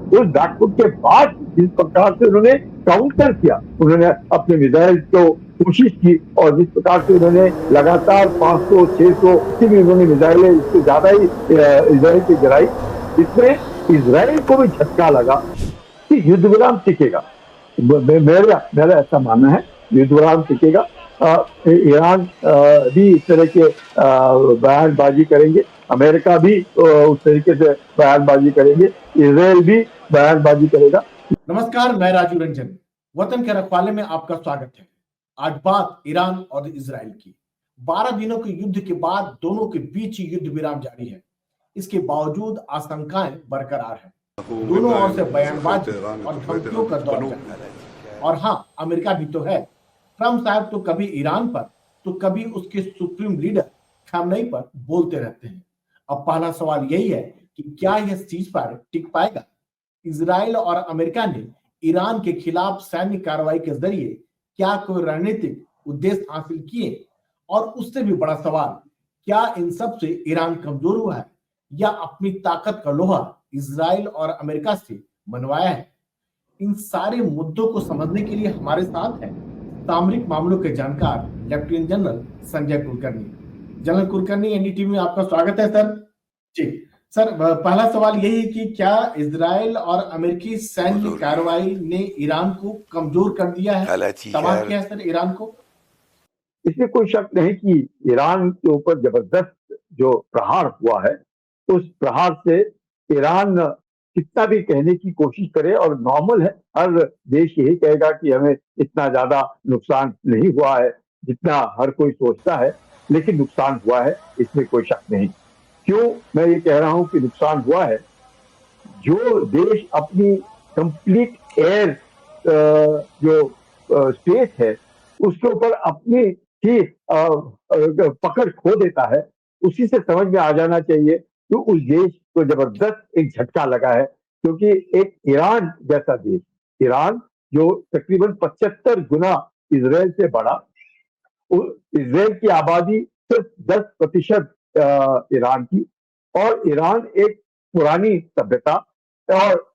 उस बैकफुट के बाद जिस प्रकार से उन्होंने काउंटर किया, उन्होंने अपने मिसाइल को कोशिश की, और जिस प्रकार से उन्होंने लगातार 500 600 भी उन्होंने मिसाइलें इससे ज्यादा ही इसराइल की गिराई, इसमें इसराइल को भी झटका लगा कि युद्ध विराम टिकेगा। मेरा मेरा ऐसा मानना है, युद्ध विराम टिकेगा। ईरान भी इस तरह के बयानबाजी करेंगे, अमेरिका भी उस तरीके से बयानबाजी करेंगे, इसराइल भी बयानबाजी करेगा। नमस्कार, मैं राजू रंजन, वतन के रखवाले में आपका स्वागत है। आज बात ईरान और इजराइल की। 12 दिनों के युद्ध के बाद दोनों के बीच युद्ध विराम जारी है। इसके बावजूद आशंकाएं बरकरार है। दोनों ओर से बयानबाजी और धमकियों का दौर जारी है। और हाँ, अमेरिका भी तो है। ट्रंप साहब तो कभी ईरान पर तो कभी उसके सुप्रीम लीडर खामनेई पर बोलते रहते हैं। अब पहला सवाल यही है कि क्या यह सीज़फायर टिक पाएगा? इजराइल और अमेरिका ने ईरान के खिलाफ सैन्य कार्रवाई के जरिए क्या कोई रणनीतिक उद्देश्य हासिल किए? और उससे भी बड़ा सवाल, क्या इन सब से ईरान कमजोर हुआ है या अपनी ताकत का लोहा इजराइल और अमेरिका से मनवाया है? इन सारे मुद्दों को समझने के लिए हमारे साथ है सामरिक मामलों के जानकार lieutenant general Sanjay Kulkarni. General Kulkarni, NDTV में आपका स्वागत है सर। जी सर, पहला सवाल यही है कि क्या इजराइल और अमेरिकी सैन्य कार्रवाई ने ईरान को कमजोर कर दिया है, तबाह किया है सर ईरान को? इसमें कोई शक नहीं कि ईरान के ऊपर जबरदस्त जो प्रहार हुआ है, उस प्रहार से ईरान कितना भी कहने की कोशिश करे, और नॉर्मल है, हर देश यही कहेगा कि हमें इतना ज्यादा नुकसान नहीं हुआ है जितना हर कोई सोचता है, लेकिन नुकसान हुआ है, इसमें कोई शक नहीं। क्यों मैं ये कह रहा हूं कि नुकसान हुआ है? जो देश अपनी कंप्लीट एयर जो स्पेस है उसके ऊपर अपनी ही पकड़ खो देता है, उसी से समझ में आ जाना चाहिए कि उस देश को जबरदस्त एक झटका लगा है। क्योंकि एक ईरान जैसा देश, ईरान जो तकरीबन 75 गुना इसराइल से बड़ा, इसराइल की आबादी सिर्फ 10% ईरान की, और ईरान एक पुरानी सभ्यता और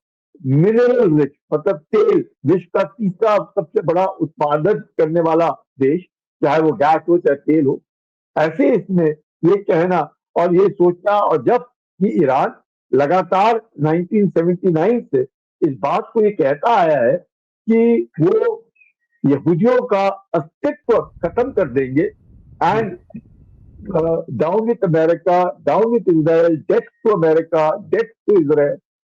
मिनरल रिच, मतलब तेल, विश्व का तीसरा सबसे बड़ा उत्पादन करने वाला देश, चाहे वो गैस हो चाहे तेल हो। ऐसे इसमें ये कहना और ये सोचना, और जब कि ईरान लगातार 1979 से इस बात को ये कहता आया है कि वो यहूदियों का अस्तित्व खत्म कर देंगे, and down with America, down with Israel, death to America, death to Israel.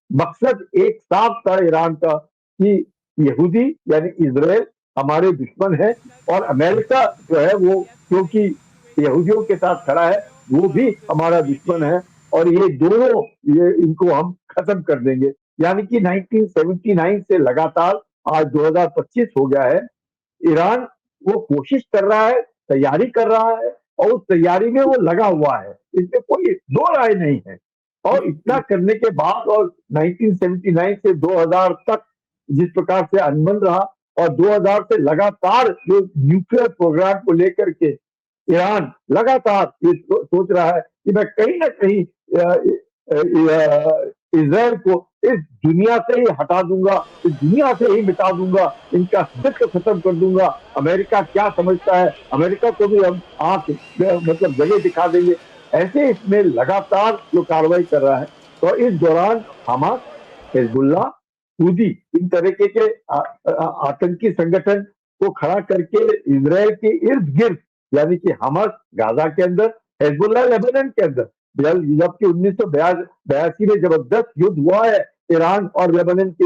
मकसद एक साफ था ईरान का कि यहूदी यानी इसराइल हमारे दुश्मन है, और अमेरिका जो है वो क्योंकि यहूदियों के साथ खड़ा है, वो भी हमारा दुश्मन है, और ये दोनों, ये इनको हम खत्म कर देंगे। यानी कि 1979 से लगातार आज 2025 हो गया है, ईरान वो कोशिश कर रहा है, तैयारी कर रहा है, और उस तैयारी में वो लगा हुआ है, इसमें कोई दो राय नहीं है। और इतना करने के बाद, और 1979 से 2000 तक जिस प्रकार से अनबन रहा, और 2000 से लगातार जो न्यूक्लियर प्रोग्राम को लेकर के ईरान लगातार ये सोच रहा है कि मैं कहीं ना कहीं इसराइल को इस दुनिया से ही हटा दूंगा, इस दुनिया से ही मिटा दूंगा, इनका अस्तित्व खत्म कर दूंगा। अमेरिका क्या समझता है, अमेरिका को भी हम आंख मतलब जगह दिखा देंगे। ऐसे इसमें लगातार जो कार्रवाई कर रहा है, तो इस दौरान हमास, हिजबुल्लाह, हूदी, इन तरीके के आतंकी संगठन को खड़ा करके इसराइल के इर्द गिर्द, यानी कि हमास गाजा के अंदर, हिजबुल्लाह लेबनान के अंदर, जबकि 1982 में जबरदस्त युद्ध हुआ है ईरान और लेबनान के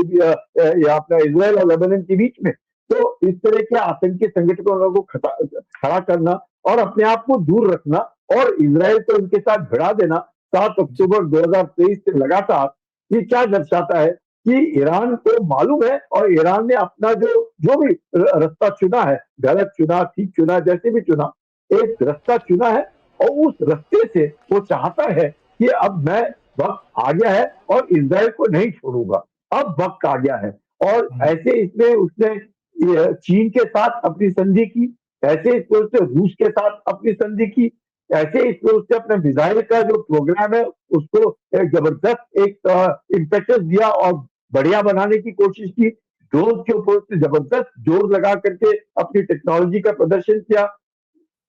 अपना इसराइल और लेबनान के बीच में। तो इस तरह के आतंकी संगठनों को खड़ा करना और अपने आप को दूर रखना, और इसराइल को इनके साथ भिड़ा देना 7 अक्टूबर 2023 से लगातार, ये क्या दर्शाता है कि ईरान को मालूम है, और ईरान ने अपना जो भी रास्ता चुना है, गलत चुना, ठीक चुना, जैसे भी चुना, एक रास्ता चुना है, और उस रास्ते से वो चाहता है कि अब मैं, वक्त आ गया है और इसराइल को नहीं छोड़ूंगा, अब वक्त आ गया है। और ऐसे इसमें उसने चीन के साथ अपनी संधि की, ऐसे इसमें उसने रूस के साथ अपनी संधि की, ऐसे इसमें उसने अपने मिसाइल का जो प्रोग्राम है उसको एक जबरदस्त एक इम्पेटस दिया, और बढ़िया बनाने की कोशिश की, ड्रोन के ऊपर से जबरदस्त जोर लगा करके अपनी टेक्नोलॉजी का प्रदर्शन किया।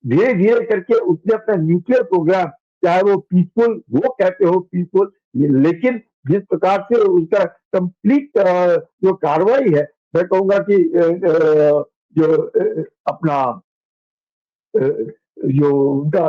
धीरे धीरे करके उसने अपना न्यूक्लियर प्रोग्राम, चाहे वो पीसफुल, वो कहते हो पीसफुल, लेकिन जिस प्रकार से उसका कंप्लीट जो कार्रवाई है, मैं कहूंगा कि जो अपना जो उनका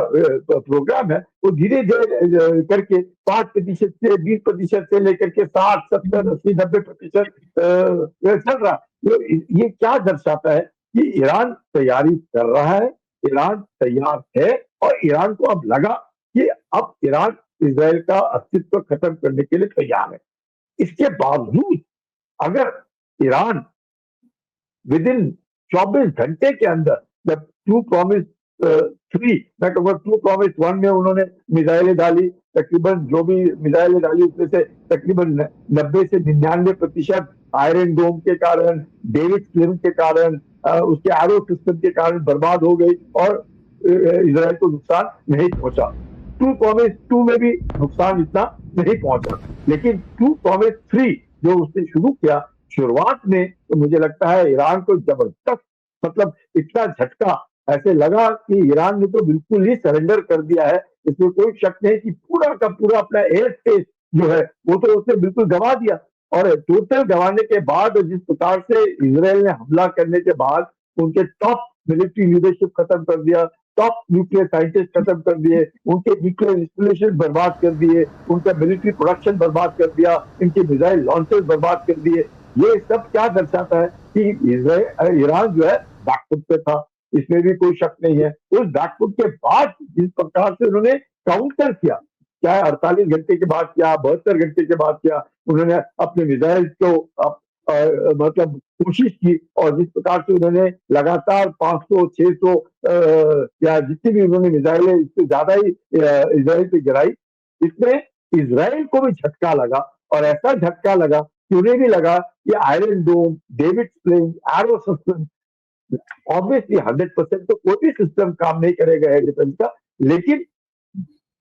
प्रोग्राम है, वो धीरे धीरे करके 5% से 20% से लेकर के 60, 70, 80, 90% चल रहा। तो ये क्या दर्शाता है कि ईरान तैयारी कर रहा है, ईरान तैयार है, और ईरान को अब लगा कि अब ईरान इसराइल का अस्तित्व खत्म करने के लिए तैयार है। इसके बावजूद अगर ईरान विद इन 24 घंटे के अंदर, जब टू प्रॉमिस 3, मैं कहूँगा टू प्रॉमिस 1 में उन्होंने मिसाइलें डाली, तकरीबन जो भी मिसाइलें डाली उसमें से तकरीबन 90 से 99% आयरन डोम के कारण, डेविड स्लिम के कारण, उसके एरो सिस्टम के कारण बर्बाद हो गई, और इसराइल को नुकसान नहीं पहुंचा। टू प्रॉमिस 2 में भी नुकसान इतना नहीं पहुंचा, लेकिन टू प्रॉमिस 3 जो उसने शुरू किया शुरुआत में, तो मुझे लगता है ईरान को जबरदस्त, मतलब इतना झटका, ऐसे लगा कि ईरान ने तो बिल्कुल ही सरेंडर कर दिया है। इसमें कोई शक नहीं कि पूरा का पूरा अपना एयर स्पेस जो है वो तो उसने बिल्कुल गंवा दिया। और टोटल गंवाने के बाद, जिस प्रकार से इसराइल ने हमला करने के बाद उनके टॉप मिलिट्री लीडरशिप खत्म कर दिया, टॉप न्यूक्लियर साइंटिस्ट खत्म कर दिए, उनके न्यूक्लियर इंस्टॉलेशन बर्बाद कर दिए, उनका मिलिट्री प्रोडक्शन बर्बाद कर दिया, इनके मिसाइल लॉन्चर्स बर्बाद कर दिए, ये सब क्या दर्शाता है कि ईरान जो है बैकफुट पे था। इसमें भी कोई शक नहीं है। उस बैकफुट के बाद जिस प्रकार से उन्होंने काउंटर किया, चाहे 48 घंटे के बाद किया, 72 घंटे के बाद किया, उन्होंने अपने मिसाइल को मतलब कोशिश की, और जिस प्रकार से उन्होंने लगातार 500, 600 या जितनी भी उन्होंने मिसाइलें, इससे ज्यादा ही इसराइल पे गिराई, इसमें इसराइल को भी झटका लगा। और ऐसा झटका लगा कि उन्हें भी लगा कि iron dome, David sling, arrow system, obviously 100% तो कोई भी सिस्टम काम नहीं करेगा एयर डिफेंस का, लेकिन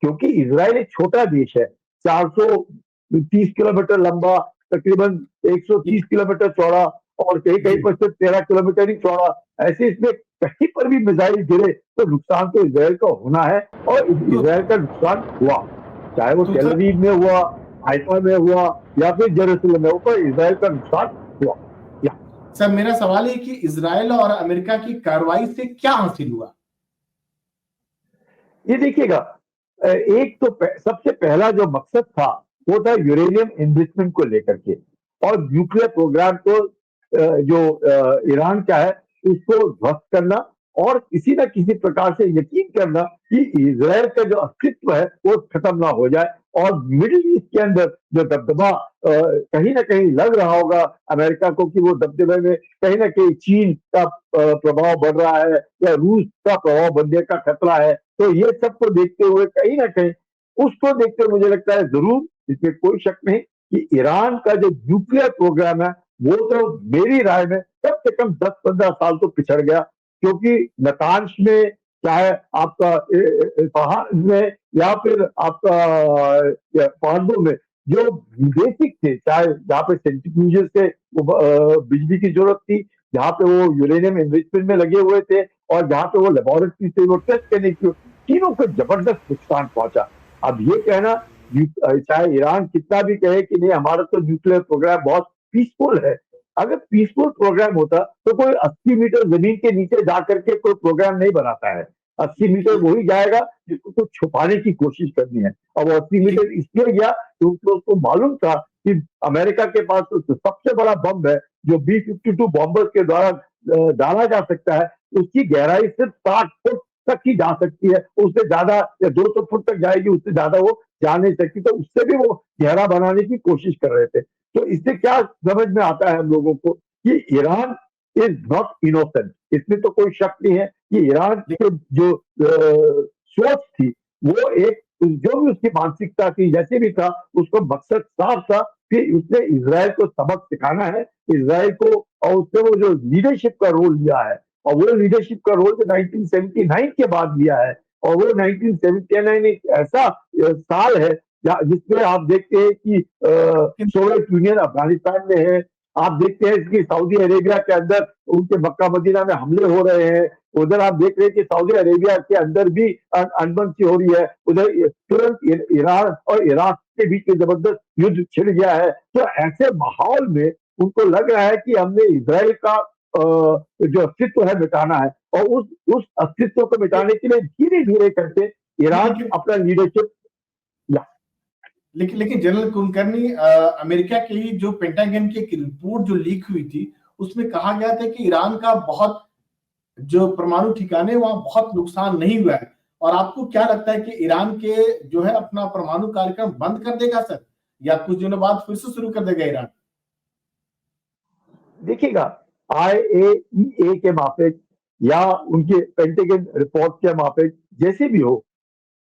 क्योंकि इसराइल एक छोटा देश है, 430 किलोमीटर लंबा, तकरीबन 130 किलोमीटर चौड़ा, और कहीं कहीं पर सिर्फ 13 किलोमीटर ही चौड़ा। ऐसे इसमें कहीं पर भी मिसाइल गिरे तो नुकसान तो इसराइल का होना है, और इसराइल का नुकसान हुआ, चाहे वो तेल अवीव में हुआ, हाइफा में हुआ, या फिर जेरूसलम में हुआ, पर इसराइल का नुकसान हुआ। सर, मेरा सवाल है कि इसराइल और अमेरिका की कार्रवाई से क्या हासिल हुआ? ये देखिएगा, एक तो सबसे पहला जो मकसद था वो था यूरेनियम एनरिचमेंट को लेकर के, और न्यूक्लियर प्रोग्राम को जो ईरान का है उसको ध्वस्त करना, और किसी न किसी प्रकार से यकीन करना कि इजराइल का जो अस्तित्व है वो खत्म ना हो जाए। और मिडिल ईस्ट के अंदर जो दबदबा कहीं ना कहीं लग रहा होगा अमेरिका को कि वो दबदबे में कहीं ना कहीं चीन का प्रभाव बढ़ रहा है, या रूस का प्रभाव बढ़ने का खतरा है, तो ये सबको देखते हुए कहीं ना कहीं, उसको देखते हुए मुझे लगता है जरूर, इसमें कोई शक नहीं कि ईरान का जो न्यूक्लियर प्रोग्राम है वो तो मेरी राय में कम से कम 10-15 साल तो पिछड़ गया। क्योंकि नतांश में, चाहे आपका पहाड़ में, या फिर आपका पांडु में, जो बेसिक थे, चाहे जहाँ पे सेंट्रीफ्यूज से बिजली की जरूरत थी, जहाँ पे वो यूरेनियम एनरिचमेंट में लगे हुए थे, और जहाँ पे वो लेबोरेटरी से वो टेस्ट करने की, तीनों को जबरदस्त नुकसान पहुंचा। अब ये कहना, चाहे ईरान कितना भी कहे कि नहीं हमारा तो न्यूक्लियर प्रोग्राम बहुत पीसफुल है, अगर पीसफुल प्रोग्राम होता तो कोई 80 मीटर जमीन के नीचे जाकर के कोई प्रोग्राम नहीं बनाता है। 80 मीटर वही जाएगा जिसको कुछ छुपाने की कोशिश करनी है, और वो 80 मीटर इसलिए गया क्योंकि उसको मालूम था कि अमेरिका के पास तो सबसे बड़ा बम है जो B-52 बॉम्बर के द्वारा डाला जा सकता है, उसकी गहराई सिर्फ 60 फुट तक ही जा सकती है, उससे ज्यादा या 200 फुट तक जाएगी, उससे ज्यादा वो जा नहीं सकती, तो उससे भी वो गहरा बनाने की कोशिश कर रहे थे। तो इससे क्या समझ में आता है हम लोगों को कि ईरान इज नॉट इनोसेंट, इसमें तो कोई शक नहीं है कि ईरान की जो सोच थी, वो एक, जो भी उसकी मानसिकता थी, जैसे भी था, उसको मकसद साफ था कि उसने इसराइल को सबक सिखाना है, इसराइल को, और उसने वो जो लीडरशिप का रोल लिया है, और वो लीडरशिप का रोल जो 1979 के बाद लिया है, और वो 1979 एक ऐसा साल है या जिसमें आप देखते हैं कि सोवियत यूनियन अफगानिस्तान में है। आप देखते हैं कि सऊदी अरेबिया के अंदर उनके मक्का मदीना में हमले हो रहे हैं। उधर आप देख रहे हैं कि सऊदी अरेबिया के अंदर भी अनबन सी हो रही है। उधर तुरंत ईरान और इराक के बीच में जबरदस्त युद्ध छिड़ गया है। तो ऐसे माहौल में उनको लग रहा है कि हमने इसराइल का जो अस्तित्व है मिटाना है, और उस अस्तित्व को मिटाने के लिए धीरे धीरे करके ईरान लेकिन अपना लीडरशिप। या लेकिन जनरल कुलकर्णी, अमेरिका के ही जो पेंटागन की एक रिपोर्ट जो लीक हुई थी, उसमें कहा गया था कि ईरान का बहुत जो परमाणु ठिकाने वहां बहुत नुकसान नहीं हुआ है। और आपको क्या लगता है कि ईरान के जो है अपना परमाणु कार्यक्रम बंद कर देगा सर, या कुछ दिनों बाद फिर से शुरू कर देगा ईरान? देखिएगा, IAEA के माफिक या उनके पेंटागन रिपोर्ट के माफिक जैसे भी हो,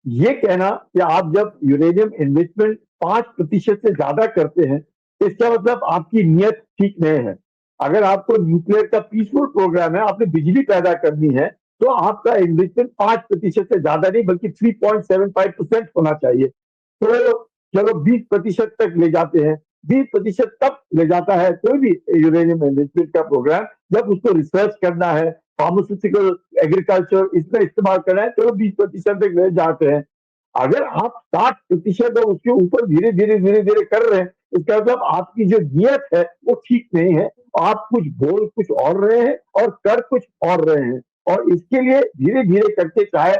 ये कहना कि आप जब यूरेनियम इन्वेस्टमेंट 5% से ज्यादा करते हैं, इसका मतलब आपकी नीयत ठीक नहीं है। अगर आपको न्यूक्लियर का पीसफुल प्रोग्राम है, आपने बिजली पैदा करनी है, तो आपका इन्वेस्टमेंट 5% से ज्यादा नहीं बल्कि 3.75% होना चाहिए। तो चलो 20% तक ले जाते हैं। 20% तब ले जाता है कोई भी यूरेनियम इन्वेस्टमेंट का प्रोग्राम जब उसको रिसर्च करना है, फार्मास्यूटिकल, एग्रीकल्चर इसमें इस्तेमाल करना है, चलो 20% तक ले जाते हैं। अगर आप 60% और उसके ऊपर धीरे धीरे कर रहे हैं, इसका मतलब आपकी जो नीयत है वो ठीक नहीं है। आप कुछ बोल कुछ और रहे हैं और कर कुछ और रहे हैं। और इसके लिए धीरे धीरे करके, चाहे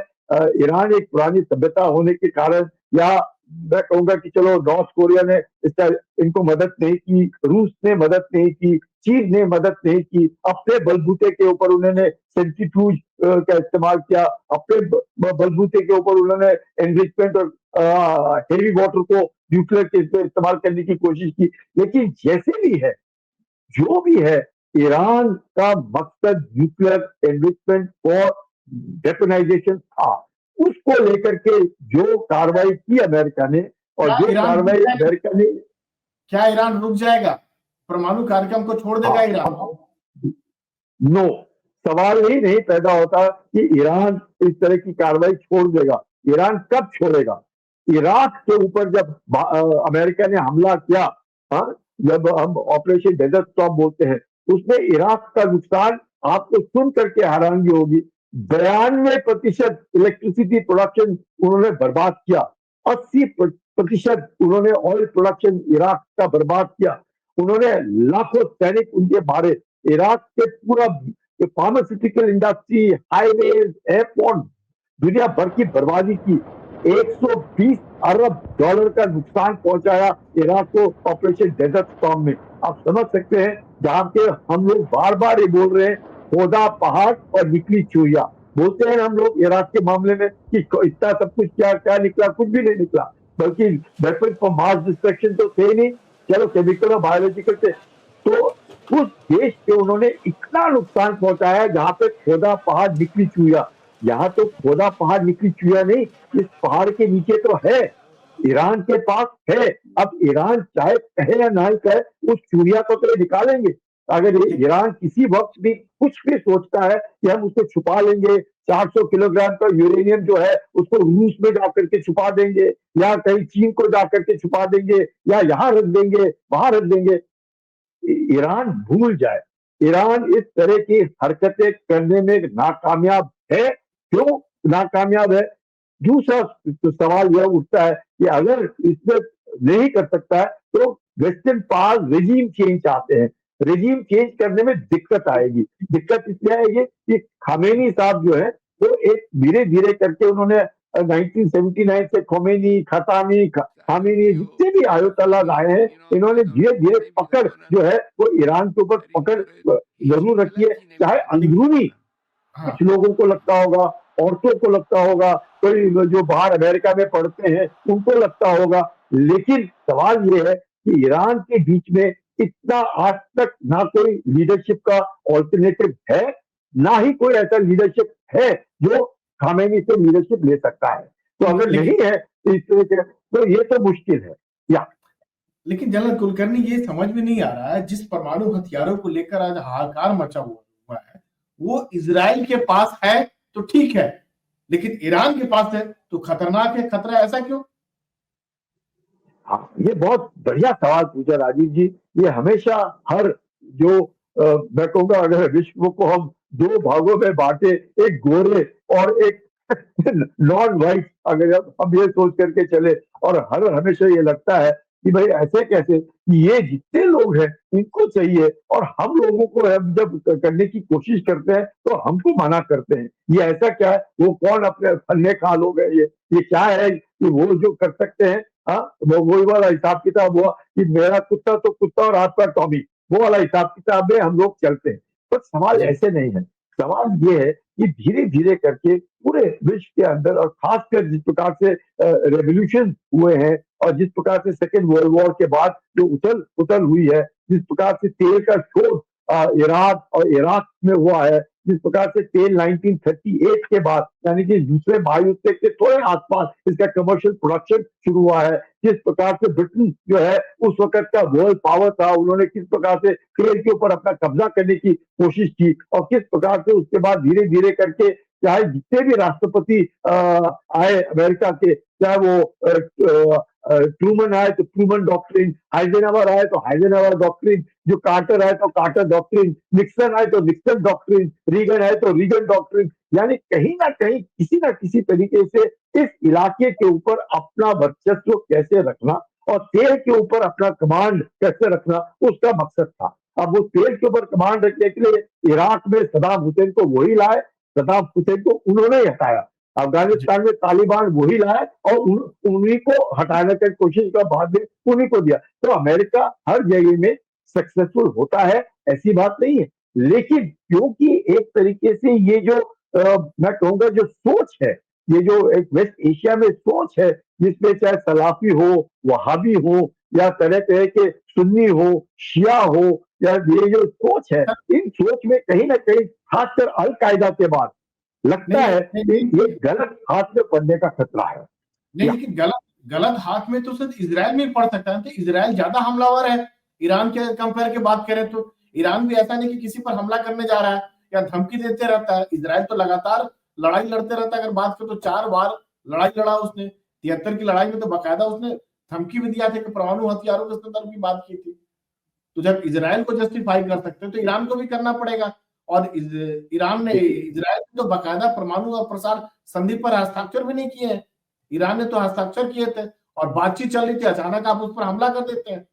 ईरान एक पुरानी सभ्यता होने के कारण, या मैं कहूंगा कि चलो नॉर्थ कोरिया ने इसका इनको मदद नहीं की, रूस ने मदद नहीं की, चीन ने मदद नहीं की, अपने बलबूते के ऊपर उन्होंने सेंट्रीफ्यूज का इस्तेमाल किया, अपने बलबूते के ऊपर उन्होंने एनरिचमेंट और हेवी वाटर को न्यूक्लियर के इस्तेमाल करने की कोशिश की। लेकिन जैसे भी है, जो भी है, ईरान का मकसद न्यूक्लियर एनरिचमेंट फॉर वेपनाइजेशन था। उसको लेकर के जो कार्रवाई की अमेरिका ने, और क्या जो ईरान रुक कार्रवाई जाएगा? अमेरिका ने। क्या ईरान रुक जाएगा? परमाणु कार्यक्रम को छोड़ देगा ईरान? नो, सवाल ही नहीं पैदा होता कि ईरान इस तरह की कार्रवाई छोड़ देगा। ईरान कब छोड़ेगा? इराक के ऊपर जब अमेरिका ने हमला किया, हाँ, जब हम ऑपरेशन डेजर्ट स्टॉर्म बोलते हैं, उसमें इराक का नुकसान आपको सुन करके हैरानगी होगी। 92% इलेक्ट्रिसिटी प्रोडक्शन उन्होंने बर्बाद किया। 80% उन्होंने ऑयल प्रोडक्शन इराक का बर्बाद किया। उन्होंने लाखों सैनिक उनके मारे। इराक के पूरा फार्मास्यूटिकल इंडस्ट्री, हाईवेज, एयरपोर्ट, दुनिया भर की बर्बादी की। 120 अरब डॉलर का नुकसान पहुंचाया इराक को ऑपरेशन डेजर्ट स्टॉर्म में। आप समझ सकते हैं, जहां पे हम लोग बार बार ये बोल रहे हैं, खोदा पहाड़ और निकली चूहिया। बोलते हैं हम लोग इराक के मामले में कि इतना सब कुछ क्या क्या निकला, कुछ भी नहीं निकला, बल्कि वेपन फॉर मास डिस्ट्रक्शन तो थे नहीं, चलो केमिकल और बायोलॉजिकल थे। तो उस देश के उन्होंने इतना नुकसान पहुंचाया जहां पे खोदा पहाड़ निकली चूहिया। यहाँ तो खोदा पहाड़ निकली चूहिया नहीं, इस पहाड़ के नीचे तो है, ईरान के पास है। अब ईरान चाहे कहे या ना कहे, उस चूहिया को तो निकालेंगे। अगर ईरान किसी वक्त भी कुछ भी सोचता है कि हम उसको छुपा लेंगे, 400 किलोग्राम का यूरेनियम जो है उसको रूस में जाकर के छुपा देंगे, या कहीं चीन को जाकर के छुपा देंगे, या यहाँ रख देंगे, वहां रख देंगे, ईरान भूल जाए। ईरान इस तरह की हरकतें करने में नाकामयाब है। क्यों नाकामयाब है? दूसरा तो सवाल यह उठता है कि अगर इसमें नहीं कर सकता है, तो वेस्टर्न पावर रेजीम चेंज चाहते हैं। रेजीम चेंज करने में दिक्कत आएगी। दिक्कत इसलिए आएगी कि खामेनी साहब जो है, वो एक धीरे धीरे करके उन्होंने 1979 से खोमेनी, खतामी, खामेनी, जितने भी आयतोल्ला आए हैं, इन्होंने धीरे धीरे पकड़ जो है वो ईरान के ऊपर पकड़ जरूर रखी है। चाहे अंदरूनी हाँ। कुछ लोगों को लगता होगा, औरतों को लगता होगा, कोई जो बाहर अमेरिका में पढ़ते हैं उनको लगता होगा, लेकिन सवाल ये है कि ईरान के बीच में इतना आज तक ना कोई लीडरशिप का ऑल्टरनेटिव है, ना ही कोई ऐसा लीडरशिप है जो खामेनी से लीडरशिप ले सकता है। तो अगर नहीं है तो इस तरह के, तो ये तो मुश्किल है। या लेकिन जनरल कुलकर्णी, ये समझ में नहीं आ रहा है, जिस परमाणु हथियारों को लेकर आज हाहाकार मचा हुआ है, वो इजराइल के पास है तो ठीक है, लेकिन ईरान के पास है तो खतरनाक है। खतरा ऐसा क्यों? हाँ, ये बहुत बढ़िया सवाल पूछा राजीव जी। ये हमेशा हर जो मैं कहूँगा अगर विश्व को हम दो भागों में बांटे, एक गोरे और एक नॉन वाइट, अगर हम ये सोच करके चले, और हर हमेशा ये लगता है कि भाई ऐसे कैसे, ये जितने लोग हैं इनको चाहिए, और हम लोगों को हम जब करने की कोशिश करते हैं तो हमको मना करते हैं। ये ऐसा क्या है, वो कौन अपने फन्ने खा लोग है, ये क्या है कि वो जो कर सकते हैं। हाँ, वो वही वाला हिसाब किताब हुआ कि मेरा कुत्ता तो कुत्ता और आपका टॉमी, वो वाला हिसाब किताब में हम लोग चलते हैं। पर सवाल जी ऐसे नहीं है। सवाल ये है कि धीरे धीरे करके पूरे विश्व के अंदर, और खासकर जिस प्रकार से रेवोल्यूशन हुए हैं, और जिस प्रकार से सेकेंड वर्ल्ड वॉर के बाद जो उथल पुथल हुई है, जिस प्रकार से तेल का शोध इराक और इराक में हुआ है, जिस प्रकार से तेल 1938 के बाद, यानी कि दूसरे महायुद्ध के थोड़े आसपास इसका कमर्शियल प्रोडक्शन शुरू हुआ है, जिस प्रकार से ब्रिटेन जो है उस वक्त का वर्ल्ड पावर था, उन्होंने किस प्रकार से तेल के ऊपर अपना कब्जा करने की कोशिश की, और किस प्रकार से उसके बाद धीरे धीरे करके चाहे जितने भी राष्ट्रपति आए अमेरिका के, चाहे वो ट्रूमन आए तो ट्रूमन डॉक्ट्रिन, हाइजेनवर आए तो हाइजेनवर डॉक्ट्रिन, जो कार्टर आए तो कार्टर डॉक्ट्रिन, निक्सन आए तो निक्सन डॉक्ट्रिन, रीगन आए तो रीगन डॉक्ट्रिन, यानी कहीं ना कहीं किसी ना किसी तरीके से इस इलाके के ऊपर अपना वर्चस्व कैसे रखना और तेल के ऊपर अपना कमांड कैसे रखना, उसका मकसद था। अब वो तेल के ऊपर कमांड रखने के लिए इराक में सदाम हुसैन को वही लाए, सदाम हुसैन को उन्होंने ही हटाया। जी अफगानिस्तान में तालिबान वही लाए और उन्हीं को हटाने की कोशिश का बाद में उन्हीं को दिया। तो अमेरिका हर जगह में सक्सेसफुल होता है, ऐसी बात नहीं है। लेकिन क्योंकि एक तरीके से ये जो मैं कहूंगा जो सोच है, ये जो एक वेस्ट एशिया में सोच है, जिसमें चाहे सलाफी हो, वहाबी हो, या तरह तरह के सुन्नी हो, शिया हो, या ये जो सोच है, इन सोच में कहीं ना कहीं खासकर अल कायदा के बाद लगता नहीं है नहीं कि ये नहीं गलत हाथ में पड़ने का खतरा है। नहीं, या लेकिन गलत गलत हाथ में तो सिर्फ इसराइल में ही पड़ सकता है। तो इसराइल ज्यादा हमलावर है ईरान के कंपेयर के बात करें तो। ईरान भी ऐसा नहीं कि किसी पर हमला करने जा रहा है या धमकी देते रहता है। इसराइल तो लगातार लड़ाई लड़ते रहता है। अगर बात करें तो 4 बार लड़ाई लड़ा उसने। 73 की लड़ाई में तो बाकायदा उसने धमकी भी दिया था कि परमाणु हथियारों के संदर्भ की बात की थी। तो जब इसराइल को जस्टिफाई कर सकते हैं तो ईरान को भी करना पड़ेगा। और ईरान ने देखिए, इसराइल ने तो बाकायदा परमाणु और प्रसार संधि पर हस्ताक्षर भी नहीं किए हैं। ईरान ने तो हस्ताक्षर किए थे और बातचीत चल रही थी, अचानक आप उस पर हमला कर देते हैं।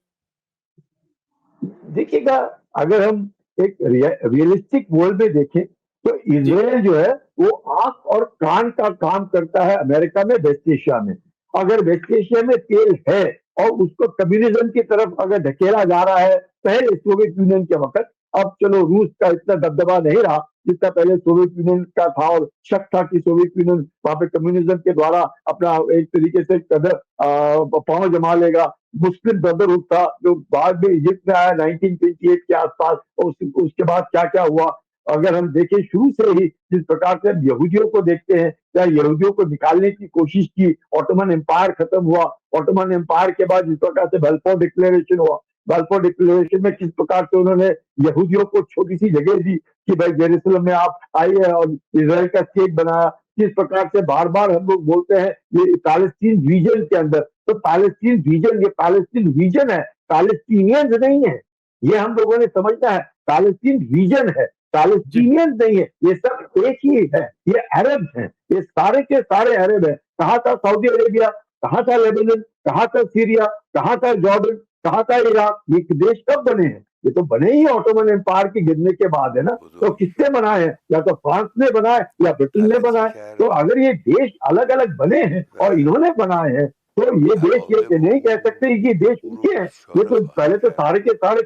देखिएगा, अगर हम एक रियलिस्टिक वर्ल्ड में देखें तो जी इसराइल जो है वो आंख और कान का काम करता है अमेरिका में, वेस्ट एशिया में। अगर वेस्ट एशिया में तेल है और उसको कम्युनिज्म की तरफ अगर ढकेला जा रहा है पहले सोवियत यूनियन के वक्त, अब चलो रूस का इतना दबदबा नहीं रहा जितना पहले सोवियत यूनियन का था, और शक था कि सोवियत यूनियन वहां पे कम्युनिज्म के द्वारा अपना एक तरीके से कदर पांव जमा लेगा। मुस्लिम ब्रदरहुड था जो बाद में इजिप्ट में आया 1928 के आसपास, और उसके बाद क्या क्या हुआ। अगर हम देखें शुरू से ही जिस प्रकार से हम यहूदियों को देखते हैं, या यहूदियों को निकालने की कोशिश की, ऑटोमन एम्पायर खत्म हुआ, ऑटोमन एम्पायर के बाद जिस प्रकार से बल्फोर डिक्लेरेशन हुआ, बल्फोर डिक्लेरेशन में किस प्रकार से उन्होंने यहूदियों को छोटी सी जगह दी कि भाई जेरूसलम में आप आइए, और इसराइल का स्टेट बनाया। किस प्रकार से बार बार हम लोग बोलते हैं ये पैलेस्टीन रीजन के अंदर, तो पैलेस्टीन रीजन, ये पैलेस्टीन रीजन है, पैलेस्टीनियंस नहीं है। ये हम लोगों ने समझना है, पैलेस्टीन रीजन है, जी पैलेस्टीनियंस नहीं है। ये सब एक ही है, ये अरब हैं, ये सारे के सारे अरब हैं। कहाँ था सऊदी अरेबिया, कहाँ था लेबनान, कहाँ था सीरिया, कहाँ था जॉर्डन, कहाँ था इराक, ये देश कब बने हैं? ये तो बने ही ऑटोमन एम्पायर के गिरने के बाद है ना। तो बुजुर्ग किसने बनाए हैं? या तो फ्रांस ने बनाए या ब्रिटेन ने बनाए। Kaleciker तो अगर ये देश अलग अलग बने हैं और ve इन्होंने बनाए हैं, तो ये देश ये नहीं कह सकते Kavlemu कि ये देश उनके हैं। ये तो पहले तो Urusharabake साढ़े के साढ़े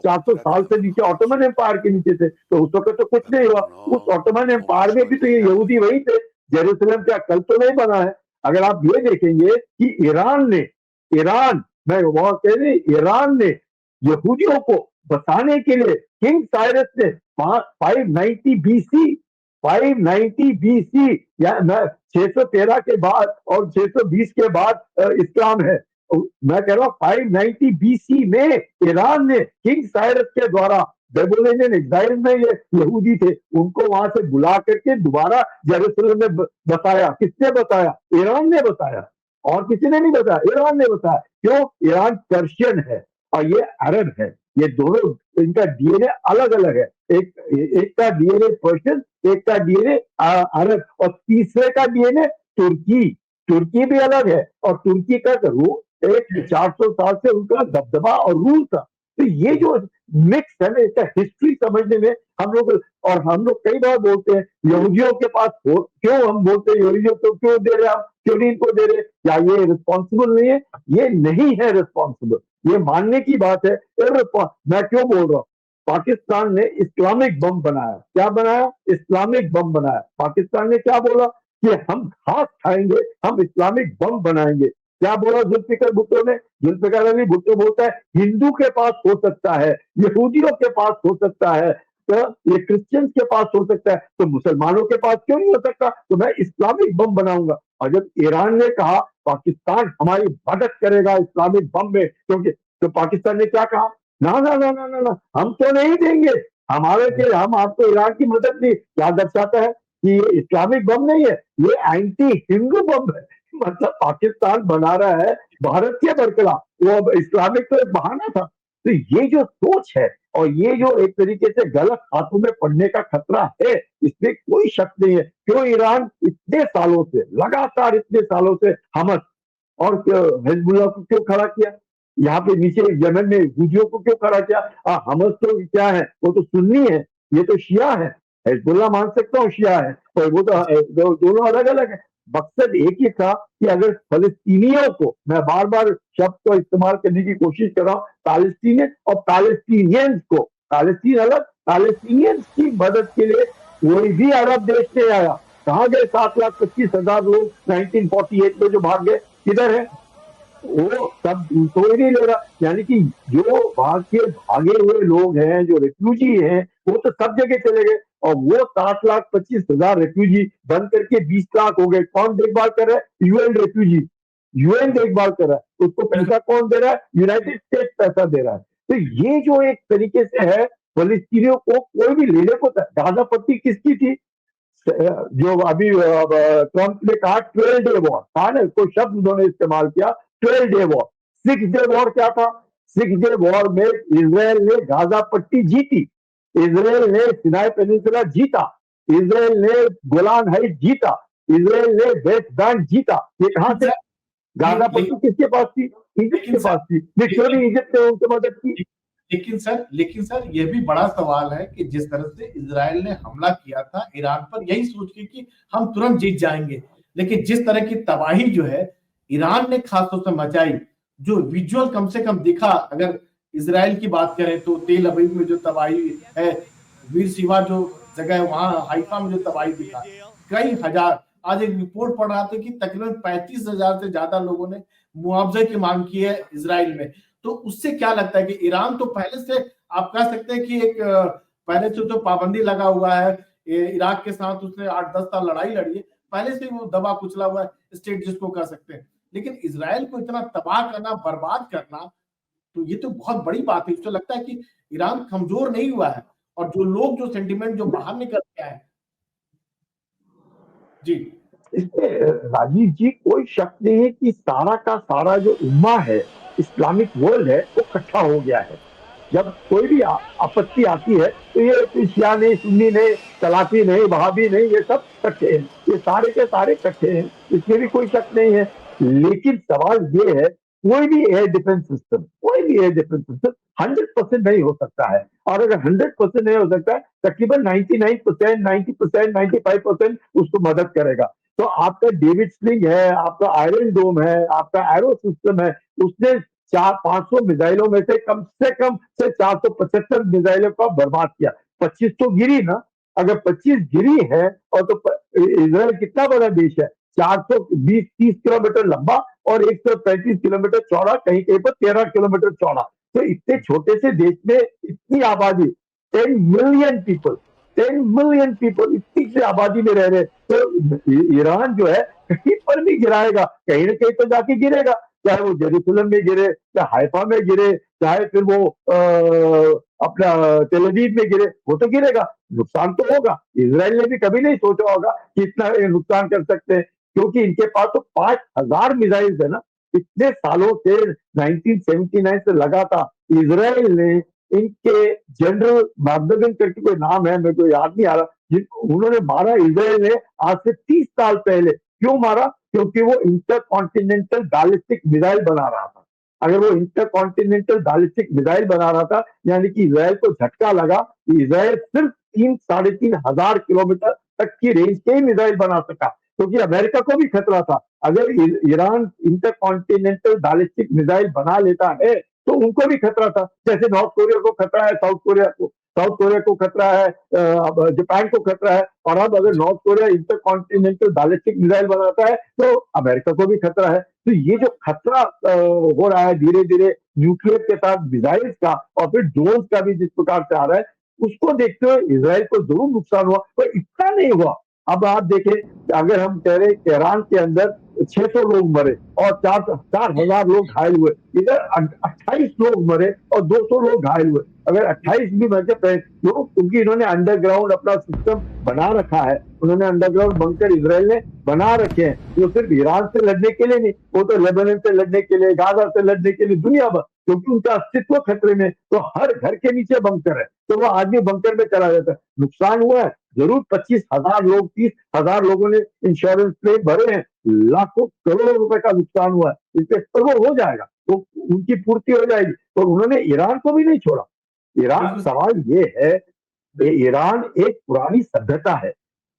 400 साल से नीचे ऑटोमन Bokratanovic एम्पायर के नीचे थे, तो उस वक्त तो कुछ नहीं हुआ। उस Kavano ऑटोमन एम्पायर में भी तो ये यहूदी Moshaliani वही थे। जेरूसलम क्या कल तो नहीं बना है? अगर आप ये देखेंगे कि ईरान, मैं वहां कह रही, ईरान ने यहूदियों को बसाने के लिए किंग साइरस ने 590 BC, 590 BC, या 613 के बाद और 620 के बाद इस्लाम है। मैं कह रहा हूँ 590 BC में ईरान ने किंग साइरस के द्वारा, बेबुलोनियन एग्जाइल में ये यहूदी थे, उनको वहां से बुला करके दोबारा जेरूसलम में बसाया। किसने बताया? ईरान ने बताया। और किसी ने नहीं बताया, ईरान ने बताया। क्यों? ईरान पर्शियन है और ये अरब है, ये दोनों, इनका डीएनए अलग अलग है। एक एक का डीएनए पर्शियन, एक का डीएनए अरब, और तीसरे का डीएनए तुर्की। तुर्की भी अलग है, और तुर्की का रू एक 400 साल से उनका दबदबा और रूल था। तो ये जो मिक्स है ना, इसका हिस्ट्री समझने में हम लोग, और हम लोग कई बार बोलते हैं यहूदियों के पास क्यों हम बोलते हैं यहूदियों को क्यों दे रहे, हम क्यों नहीं इनको दे रहे, क्या ये रिस्पॉन्सिबल नहीं है? ये नहीं है रिस्पॉन्सिबल, ये मानने की बात है। मैं क्यों बोल रहा हूँ? पाकिस्तान ने इस्लामिक बम बनाया, क्या बनाया? इस्लामिक बम बनाया। पाकिस्तान ने क्या बोला कि हम घास खाएंगे, हम इस्लामिक बम बनाएंगे। क्या बोला जुल्फिकर भुट्टो ने? जुल्फिकर अली भुट्टो बोलता है हिंदू के पास हो सकता है, यहूदियों के पास हो सकता है, तो ये क्रिश्चियंस के पास हो सकता है, तो मुसलमानों के पास क्यों नहीं हो सकता? तो मैं इस्लामिक बम बनाऊंगा। और जब ईरान ने कहा पाकिस्तान हमारी मदद करेगा इस्लामिक बम में, क्योंकि तो पाकिस्तान ने क्या कहा? ना ना ना ना ना ना, हम तो नहीं देंगे, हमारे के हम आपको ईरान की मदद नहीं। क्या दर्शाता है कि ये इस्लामिक बम नहीं है, ये एंटी हिंदू बम है। मतलब पाकिस्तान बना रहा है भारत के बरखिलाफ, वो अब इस्लामिक तो एक बहाना था। तो ये जो सोच है और ये जो एक तरीके से गलत हाथों में पड़ने का खतरा है, इसमें कोई शक नहीं है। क्यों ईरान इतने सालों से, लगातार इतने सालों से हमस और हिजबुल्लाह को क्यों खड़ा किया? यहाँ पे नीचे यमन में हुजियों को क्यों खड़ा किया? हमस तो क्या है, वो तो सुन्नी है, ये तो शिया है। हिजबुल्लाह मान सकता हूँ शिया है, और वो तो दोनों अलग अलग है। मकसद एक ही था कि अगर फलस्तीनियों को, मैं बार बार शब्द को इस्तेमाल करने की कोशिश कर रहा हूँ, पैलेस्टीनियन और पैलेस्टीनियंस को, पैलेस्टीन अलग, पैलेस्टीनियंस की मदद के लिए कोई भी अरब देश नहीं आया। कहाँ गए 7,25,000 लोग 1948 में जो भाग गए? किधर है वो? सब कोई नहीं ले रहा। यानी कि जो वहां के भागे हुए लोग हैं, जो रेफ्यूजी हैं, वो तो सब जगह चले गए, और वो 7,25,000 रेफ्यूजी बन करके 20 लाख हो गए। कौन देखभाल कर रहा है? यूएन रेफ्यूजी, यूएन देखभाल कर रहा है। उसको पैसा कौन दे रहा है? यूनाइटेड स्टेट पैसा दे रहा है। तो ये जो एक तरीके से है, फलस्तीनियों को कोई भी लेने को, गाजा पट्टी किसकी थी? जो अभी ट्रंप ने कहा 12 डे वॉर, कहा ना, कोई शब्द उन्होंने इस्तेमाल किया, 12 डे वॉर। 6 डे वॉर क्या था? 6 डे वॉर में इसराइल ने गाजा पट्टी जीती, इसराइल ने सिनाई पेनिनसुला जीता, इसराइल ने गोलान हाइट जीता, इसराइल ने वेस्ट बैंक जीता। ये कहां से? गाजा पट्टी किसके पास थी? इजिप्ट के पास थी। लिटरली इजिप्ट ने उनकी मदद की। लेकिन सर ये भी बड़ा सवाल है कि जिस तरह से इजराइल ने हमला किया था ईरान पर, यही सोच के कि हम तुरंत जीत जाएंगे, लेकिन जिस तरह की तबाही जो है ईरान ने खासतौर से मचाई, जो विजुअल कम से कम दिखा, अगर इजराइल की बात करें तो तेल अवीव में जो तबाही है, वीर शिवा जो जगह है वहां हाइफा में जो तबाही दिखा, कई हजार, आज एक रिपोर्ट पढ़ रहा था कि तकरीबन 35,000 से ज्यादा लोगों ने मुआवजे की मांग की है इजराइल में। तो उससे क्या लगता है कि ईरान तो पहले से, आप कह सकते हैं कि एक पहले से तो पाबंदी लगा हुआ है, इराक के साथ उसने 8-10 साल लड़ाई लड़ी है, पहले से वो दबा कुचला हुआ है स्टेट जिसको कह सकते हैं। लेकिन इजराइल को इतना तबाह करना, बर्बाद करना, तो ये तो बहुत बड़ी बात है। इससे लगता है कि ईरान कमजोर नहीं हुआ है, और जो लोग, जो सेंटिमेंट जो बाहर निकल गया है। जी इसमें राजीव जी कोई शक नहीं है कि सारा का सारा जो उम्मा है, इस्लामिक वर्ल्ड है, वो इकट्ठा हो गया है। जब कोई भी आपत्ति आती है तो ये शिया नहीं, सुन्नी नहीं, सलाफी नहीं, वहाबी नहीं, ये सब इकट्ठे हैं, ये सारे के सारे इकट्ठे हैं, इसमें भी कोई शक नहीं है। लेकिन सवाल ये है, कोई भी एयर डिफेंस सिस्टम, कोई भी एयर डिफेंस सिस्टम 100% नहीं हो सकता है। और अगर 100% नहीं हो सकता है, तकरीबन 99%, 90%, 95% उसको मदद करेगा। तो आपका डेविड स्लिंग है, आपका आयरन डोम है, आपका एरो सिस्टम है, उसने 400-500 मिसाइलों में से कम से 475 मिसाइलों का बर्बाद किया। 25 तो गिरी ना, अगर 25 गिरी है, और तो इसराइल कितना बड़ा देश है, 420-30 किलोमीटर लंबा और 135 किलोमीटर चौड़ा, कहीं कहीं पर 13 किलोमीटर चौड़ा। तो इतने छोटे से देश में इतनी आबादी, 10 मिलियन पीपल, 10 मिलियन पीपल इतनी सी आबादी में रह रहे, तो ईरान जो है कहीं पर भी गिराएगा, कहीं ना कहीं तो जाके गिरेगा, चाहे वो जेरूसलम में गिरे, चाहे हाइफा में गिरे, चाहे फिर वो अपना तेल अवीव में गिरे, वो तो गिरेगा, नुकसान तो होगा। इसराइल ने भी कभी नहीं सोचा होगा कि इतना नुकसान कर सकते हैं। क्योंकि इनके पास तो 5,000 मिसाइल है ना। इतने सालों से 1979 से लगातार इजराइल ने इनके जनरल मैगडगन करके कोई नाम है, मेरे को याद नहीं आ रहा, जिनको उन्होंने मारा इजराइल ने आज से 30 साल पहले। क्यों मारा? क्योंकि वो इंटर कॉन्टिनेंटल बैलिस्टिक मिसाइल बना रहा था। अगर वो इंटर कॉन्टिनेंटल बैलिस्टिक मिसाइल बना रहा था, यानी कि इजराइल को झटका लगा कि इजराइल सिर्फ 3-3,500 किलोमीटर तक की रेंज के ही मिसाइल बना सका, क्योंकि अमेरिका को भी खतरा था। अगर Iran inter continental ballistic missile बना लेता है तो उनको भी खतरा था, जैसे नॉर्थ कोरिया को खतरा है, साउथ कोरिया को खतरा है, जापान को खतरा है। और अब अगर north Korea inter continental ballistic missile बनाता है तो अमेरिका को भी खतरा है। तो ये जो खतरा हो रहा है धीरे धीरे न्यूक्लियर के साथ मिसाइल्स का और फिर ड्रोन का भी जिस प्रकार से आ रहा है, उसको देखते हुए इसराइल को जरूर नुकसान हुआ, पर इतना नहीं हुआ। अब आप देखें, अगर हम कह रहे हैं ईरान के अंदर 600 लोग मरे और 4,000 लोग घायल हुए, इधर 28 लोग मरे और 200 लोग घायल हुए। अगर 28 भी मर गए क्यों? क्योंकि इन्होंने अंडरग्राउंड अपना सिस्टम बना रखा है, उन्होंने अंडरग्राउंड बंकर इसराइल ने बना रखे हैं, जो सिर्फ ईरान से लड़ने के लिए नहीं, वो तो लेबनान से लड़ने के लिए, गाजा से लड़ने के लिए, दुनिया भर, क्योंकि उनका अस्तित्व खतरे में। तो हर घर के नीचे बंकर है, तो वो आदमी बंकर में चला जाता है। नुकसान हुआ है जरूर, 25,000 लोग, 30,000 लोगों ने इंश्योरेंस क्लेम भरे हैं, लाखों करोड़ों रुपए का नुकसान हुआ है इससे, पर वो हो जाएगा, तो उनकी पूर्ति हो जाएगी। तो उन्होंने ईरान को भी नहीं छोड़ा। ईरान, सवाल ये है, ईरान एक पुरानी सभ्यता है।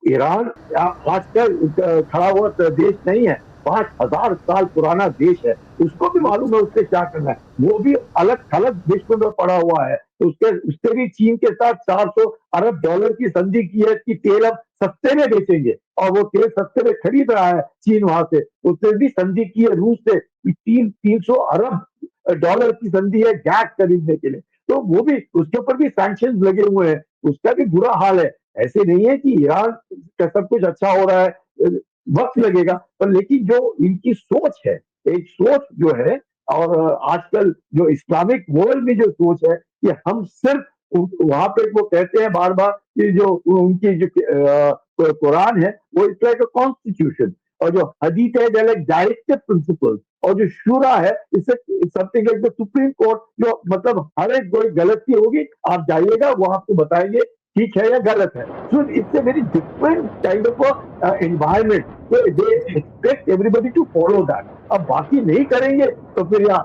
ईरान आजकल खड़ा हुआ देश नहीं है, 5,000 साल पुराना देश है। उसको भी मालूम है उससे क्या करना है, वो भी अलग थलग विश्व में पड़ा हुआ है। उससे भी चीन के साथ 400 अरब डॉलर की संधि की है कि तेल अब सस्ते में बेचेंगे, और वो तेल सस्ते में खरीद रहा है चीन वहां से। उससे भी संधि की है रूस से, 300 अरब डॉलर की संधि है गैस खरीदने के लिए। तो वो भी, उसके ऊपर भी सैंक्शन लगे हुए हैं, उसका भी बुरा हाल है। ऐसे नहीं है कि ईरान का सब कुछ अच्छा हो रहा है, वक्त लगेगा, पर लेकिन जो इनकी सोच है, एक सोच जो है, और आजकल जो इस्लामिक वर्ल्ड में जो सोच है कि हम सिर्फ वहां पे वो कहते हैं बार बार कि जो उनकी जो कुरान है वो इट्स लाइक अ कॉन्स्टिट्यूशन, और जो हदीस है लाइक डायरेक्टिव प्रिंसिपल, और जो शूरा है इससे something like the supreme court, जो मतलब हर एक कोई गलती होगी आप जाइएगा वो आपको बताएंगे ठीक है या गलत है। So it's a very different kind of environment, they expect everybody to follow that. अब बाकी नहीं करेंगे तो फिर या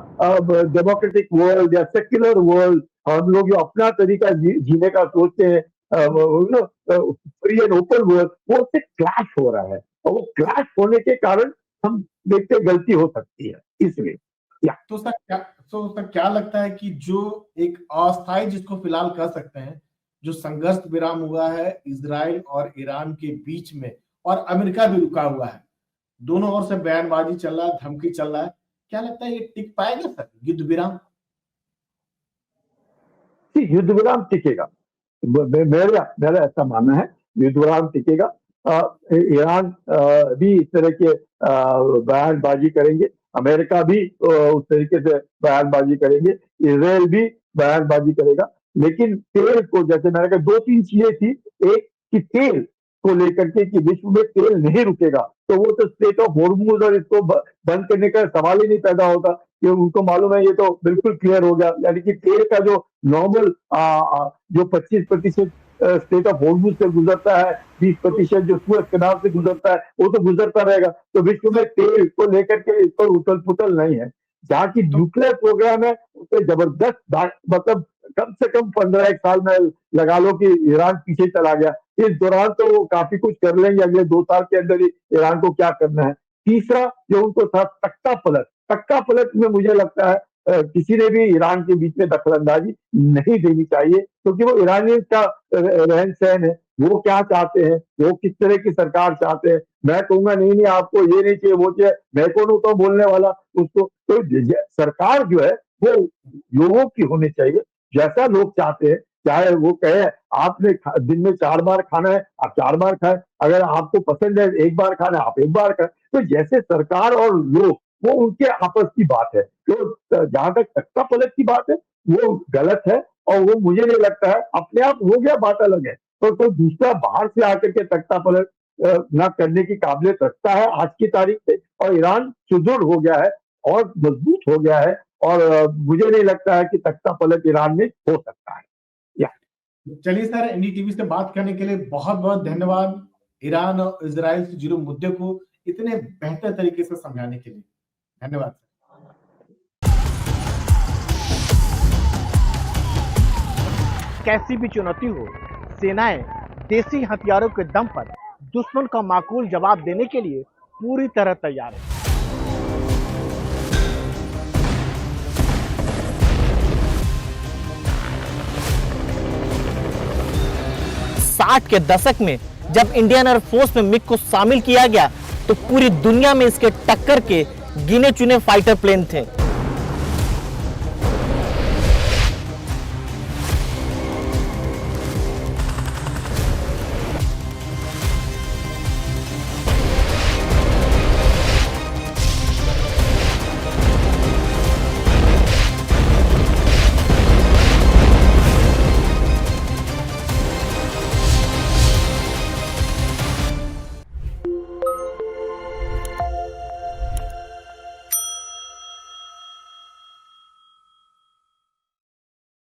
डेमोक्रेटिक वर्ल्ड या सेक्युलर वर्ल्ड, हम लोग जो अपना तरीका जीने का सोचते हैं, फ्री एंड ओपन वर्ल्ड, वो उससे क्लैश हो रहा है, और वो क्लैश होने के कारण हम देखते गलती हो सकती है, इसलिए। या तो सर क्या लगता है कि जो एक अस्थायी, जिसको फिलहाल कह सकते हैं, जो संघर्ष विराम हुआ है इजराइल और ईरान के बीच में, और अमेरिका भी रुका हुआ है, दोनों ओर से बयानबाजी चल रहा है, धमकी चल रहा है, क्या लगता है ये टिक पाएगा सर युद्ध विराम? युद्ध विराम टिकेगा, मेरा मेरा ऐसा मानना है, युद्ध विराम टिकेगा। ईरान भी इस तरह के बयानबाजी करेंगे, अमेरिका भी उस तरीके से बयानबाजी करेंगे, इसराइल भी बयानबाजी करेगा। लेकिन तेल को, जैसे मैंने कहा, 2-3 चीजें थी। एक कि तेल को लेकर के कि विश्व में तेल नहीं रुकेगा, तो वो तो स्ट्रेट ऑफ हॉर्मूज और इसको बंद करने का सवाल ही नहीं पैदा होता, कि उनको मालूम है ये तो बिल्कुल क्लियर हो गया। यानी कि तेल का जो नॉर्मल जो 25% स्टेट ऑफ हॉर्मूज से गुजरता है, 20% जो सुएज कैनाल से गुजरता है, वो तो गुजरता रहेगा। तो विश्व में तेल को लेकर के इस पर उथल पुथल नहीं है। जहाँ की न्यूक्लियर प्रोग्राम है उस पर जबरदस्त, मतलब कम से कम 15 साल में लगा लो कि ईरान पीछे चला गया। इस दौरान तो वो काफी कुछ कर लेंगे, अगले 2 साल के अंदर ही ईरान को क्या करना है। तीसरा जो उनको था तख्ता पलट में मुझे लगता है किसी ने भी ईरान के बीच में दखलंदाजी नहीं देनी चाहिए, क्योंकि वो ईरानियन का रहन सहन है, वो क्या चाहते हैं, वो किस तरह की सरकार चाहते हैं। मैं कहूंगा नहीं नहीं आपको ये नहीं चाहिए, वो चाहिए, मैं कौन हूं तो बोलने वाला उसको। तो सरकार जो है वो लोगों की होनी चाहिए, जैसा लोग चाहते हैं। चाहे वो कहे आपने दिन में 4 बार खाना है, आप 4 बार खाएं, अगर आपको पसंद है 1 बार खाना है, आप 1 बार खाएं। तो जैसे सरकार और लोग, वो उनके आपस की बात है। तो जहां तक तख्ता पलट की बात है वो गलत है, और वो मुझे नहीं लगता है, अपने आप हो गया बात अलग है, तो कोई दूसरा बाहर से आकर के तख्ता पलट न करने की काबिलियत रखता है आज की तारीख में, और ईरान सुदृढ़ हो गया है और मजबूत हो गया है, और मुझे नहीं लगता है कि तख्ता पलट ईरान में हो सकता है। चलिए सर, एनडीटीवी से बात करने के लिए बहुत बहुत धन्यवाद। ईरान और इजराइल से जुड़े मुद्दे को इतने बेहतर तरीके से समझाने के लिए धन्यवाद। कैसी भी चुनौती हो, सेनाएं देसी हथियारों के दम पर दुश्मन का माकूल जवाब देने के लिए पूरी तरह तैयार है। 60 के दशक में जब इंडियन एयरफोर्स में मिग को शामिल किया गया तो पूरी दुनिया में इसके टक्कर के गिने चुने फाइटर प्लेन थे।